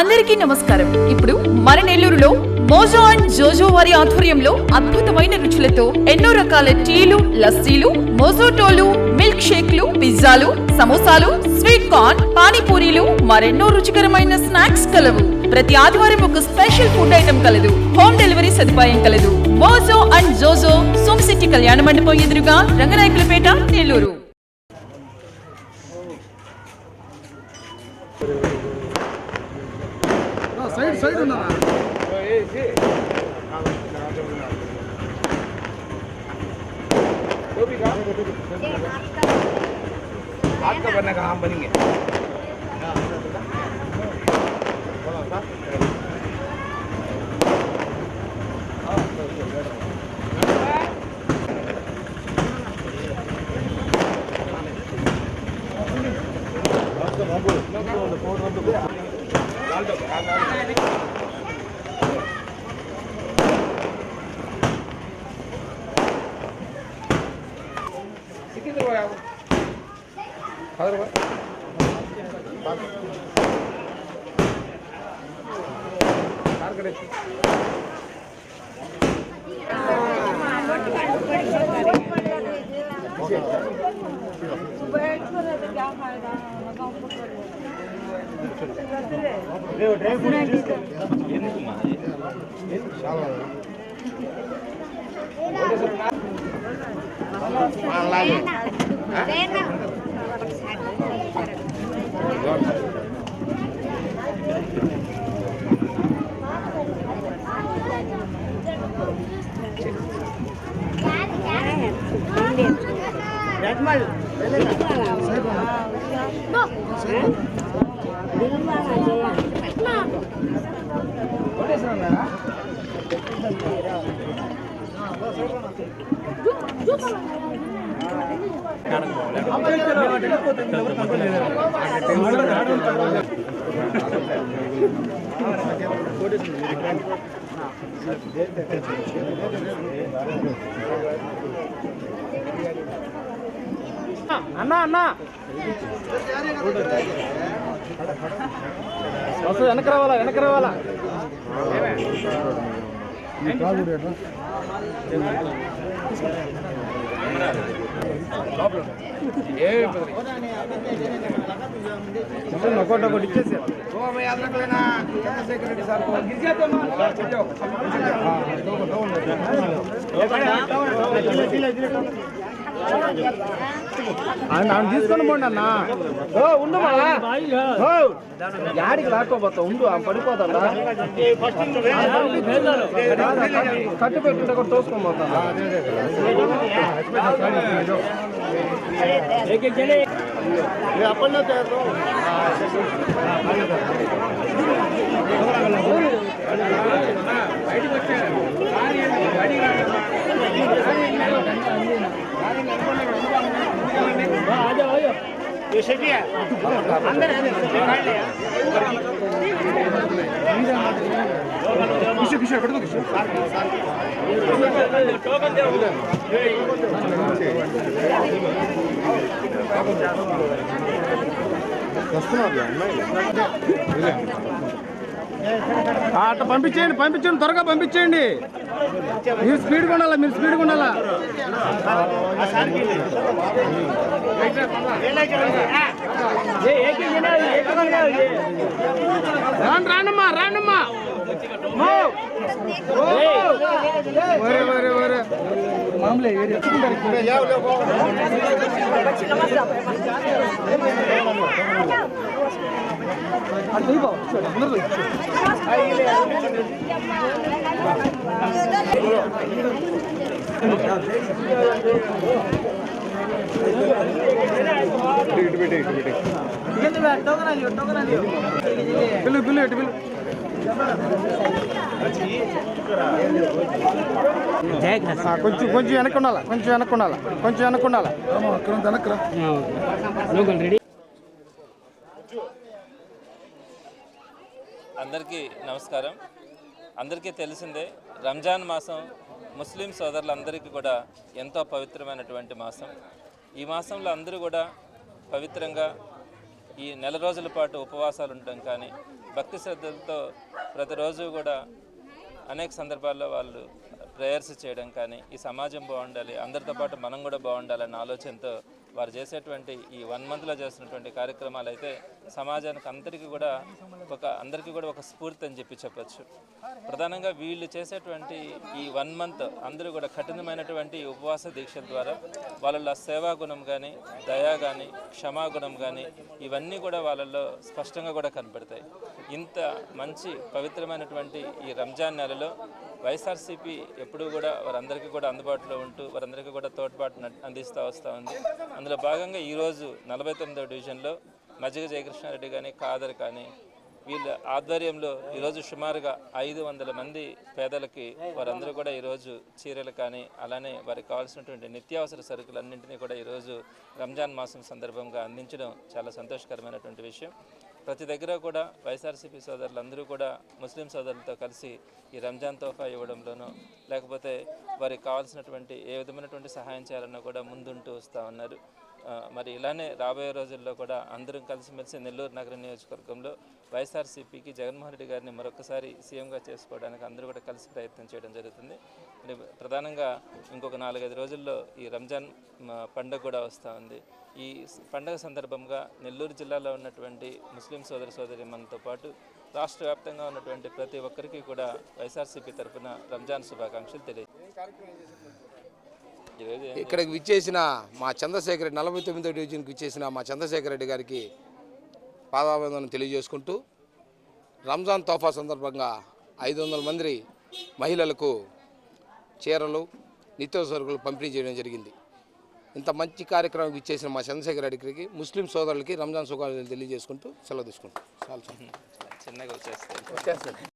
అందరికీ నమస్కారం. ఇప్పుడు మన నెల్లూరులో మోజో అండ్ జోజో వారి ఆధ్వర్యంలో అద్భుతమైన రుచులతో ఎన్నో రకాల టీలు, లస్సీలు, మోజోటోలు, మిల్క్ షేక్లు, పిజ్జాలు, సమోసాలు, స్వీట్ కార్న్, పానీపూరీలు, మరెన్నో రుచికరమైన స్నాక్స్ కలవు. ప్రతి ఆదివారం ఒక స్పెషల్ ఫుడ్ ఐటమ్ కలదు. హోమ్ డెలివరీ సదుపాయం కలదు. మోజో అండ్ జోజో సోమ్ సిటీ కళ్యాణ మండపం ఎదురుగా, రంగనాయకులపేట, నెల్లూరు. साइड होना आपका बनने का हम बनेंगे అన్నా అన్నా వెనక రావాలా ఒకటి ఇచ్చేసి సెక్యూరిటీ సార్ తీసుకొని పోండి అన్న ఉండు యాడికి లాక్కోపోతా ఉండు పడిపోతా కట్టు పెట్టుంటే కూడా తోసుకొని పోతా అప్పట్లో అట్లా పంపించేయండి త్వరగా పంపించేయండి. మీరు స్పీడ్గా ఉండాలా రాండమ్మా మామూలే కొంచెం వెనక్కుండాలా అందరికీ నమస్కారం. అందరికీ తెలిసిందే, రంజాన్ మాసం ముస్లిం సోదరులందరికీ కూడా ఎంతో పవిత్రమైనటువంటి మాసం. ఈ మాసంలో అందరూ కూడా పవిత్రంగా ఈ నెల రోజుల పాటు ఉపవాసాలు ఉండడం కానీ భక్తి శ్రద్ధలతో ప్రతిరోజు కూడా అనేక సందర్భాల్లో వాళ్ళు ప్రేయర్స్ చేయడం కానీ ఈ సమాజం బాగుండాలి, అందరితో పాటు మనం కూడా బాగుండాలన్న ఆలోచనతో వారు చేసేటువంటి ఈ 1 మంత్లో చేస్తున్నటువంటి కార్యక్రమాలు అయితే సమాజానికి అందరికీ కూడా ఒక స్ఫూర్తి అని చెప్పొచ్చు. ప్రధానంగా వీళ్ళు చేసేటువంటి ఈ 1 మంత్ అందరూ కూడా కఠినమైనటువంటి ఉపవాస దీక్షల ద్వారా వాళ్ళలో సేవాగుణం కానీ, దయా కానీ, క్షమాగుణం కానీ ఇవన్నీ కూడా వాళ్ళల్లో స్పష్టంగా కూడా కనపడతాయి. ఇంత మంచి పవిత్రమైనటువంటి ఈ రంజాన్ నెలలో వైఎస్ఆర్సీపీ ఎప్పుడూ కూడా వారందరికీ కూడా అందుబాటులో ఉంటూ వారందరికీ కూడా తోడ్పాటును అందిస్తూ వస్తూ ఉంది. అందులో భాగంగా ఈరోజు 49వ డివిజన్లో మజ్జిగ జయకృష్ణారెడ్డి కానీ, ఖాదర్ కానీ వీళ్ళ ఆధ్వర్యంలో ఈరోజు సుమారుగా 500 మంది పేదలకి వారందరూ కూడా ఈరోజు చీరలు కానీ అలానే వారికి కావాల్సినటువంటి నిత్యావసర సరుకులన్నింటినీ కూడా ఈరోజు రంజాన్ మాసం సందర్భంగా అందించడం చాలా సంతోషకరమైనటువంటి విషయం. ప్రతి దగ్గర కూడా వైఎస్ఆర్సీపీ సోదరులందరూ కూడా ముస్లిం సోదరులతో కలిసి ఈ రంజాన్ తోఫా ఇవ్వడంలోనూ లేకపోతే వారికి కావాల్సినటువంటి ఏ విధమైనటువంటి సహాయం చేయాలన్నా కూడా ముందుంటూ వస్తూ ఉన్నారు. మరి ఇలానే రాబోయే రోజుల్లో కూడా అందరం కలిసిమెలిసి నెల్లూరు నగర నియోజకవర్గంలో వైఎస్ఆర్సీపీకి జగన్మోహన్ రెడ్డి గారిని మరొకసారి సీఎంగా చేసుకోవడానికి అందరూ కూడా కలిసి ప్రయత్నం చేయడం జరుగుతుంది. ప్రధానంగా ఇంకొక 4-5 రోజుల్లో ఈ రంజాన్ పండుగ కూడా వస్తూ ఉంది. ఈ పండుగ సందర్భంగా నెల్లూరు జిల్లాలో ఉన్నటువంటి ముస్లిం సోదరీమణులతో పాటు రాష్ట్ర వ్యాప్తంగా ఉన్నటువంటి ప్రతి ఒక్కరికి కూడా వైఎస్ఆర్సీపీ తరఫున రంజాన్ శుభాకాంక్షలు ఇక్కడికి విచ్చేసిన మా చంద్రశేఖర్ రెడ్డి 49వ డివిజన్కి విచ్చేసిన మా చంద్రశేఖర్ రెడ్డి గారికి పాదాభివందనం తెలియజేసుకుంటూ రంజాన్ తోఫా సందర్భంగా 500 మంది మహిళలకు చీరలు నిత్యావసర సరుకులు పంపిణీ చేయడం జరిగింది. ఇంత మంచి కార్యక్రమం ఇచ్చేసిన మా చంద్రశేఖర్ రెడ్డికి ముస్లిం సోదరులకి రంజాన్ శుభాకాంక్షలు తెలియజేసుకుంటూ సెలవు తీసుకుంటాం. చిన్నగా వచ్చేస్తాయి.